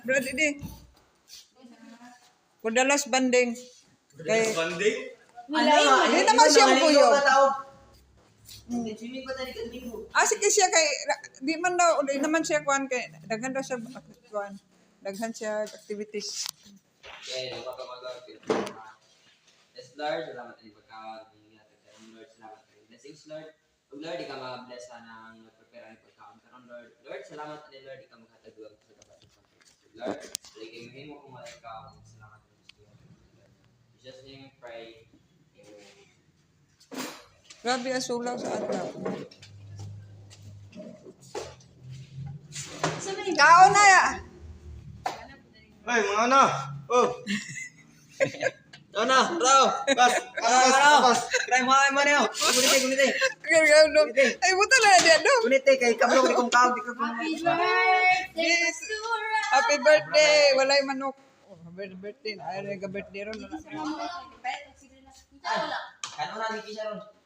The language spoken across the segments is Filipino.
Brad, ini. Kudalas banding. Kay, Banding? di naman siya puyo. Swimming pa tayo kan minggu. Sige siya kay, di man daw, di naman siya kuhan kay, daghan daw siya kuhan. Daghan siya activities. Okay, napapamagawin. Yes, Lord, salamat sa pagkaon. Lord, salamat sa blessings, Lord. Kung Lord, di ka ma-bless ng prepare ang pagkaon. Karon Lord, Lord, salamat ni Lord, di ka maghatagawag sa kapatid sa Lord, ligay mo kung malikaw. Salamat sa Gusto. In Jesus' name we pray. Amen. Grabe ang sulaw sa atap. Kao na ya. Ay, mga ano? Oh. Ano? Bro. Pas. Try mo ay mo niyo. Gunite. Ay, buta na dia do. Gunite kay kablo di kong kaon di ka kung. Happy birthday. Walay manok. Oh, happy birthday. Ay, nga birthday ron. Ano na ni Kisha ron?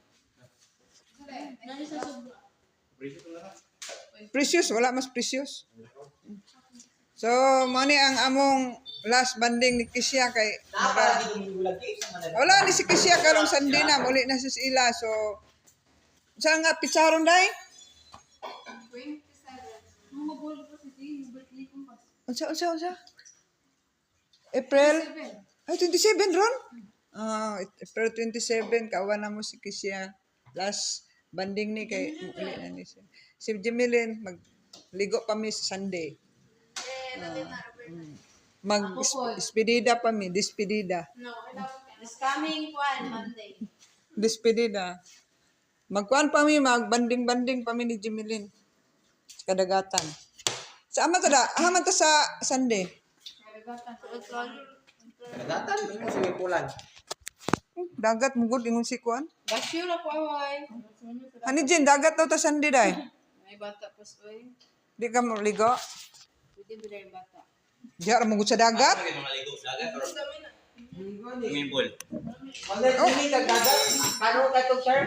Precious, wala mas precious. So, mani ang among last banding ni Kisya kay Napa lagi minggu lagi sama na. wala ni si Kisya karong Sunday na muli na si ila. So, saan nga pitsaron dai? Unsa? April? Ay, 27 ron? April 27, kawan na mo si Kisya. Last banding ni kay uli na ni siya. Si Jimilin, magligo pa mi sa Sunday. Mag-despedida pa mi, despedida. No, this coming Monday. Despedida. Magkuan pa mi, magbanding-banding pa mi ni Jimilin. Sa kadagatan. Sa aman ta sa Sunday. Datan mo sa pulan. Dagat mugod ingon si kuan. Basyo na po ay. Ani Jen, dagat daw ta Sunday dai. May bata pa oy. Di ka mo ligo. Pwede ba yung bata? Di ara mugod sa dagat. Mga ligo. Dagat or Dami na. swimming pool. Magdali ni kag dagat. Kano ka to sir?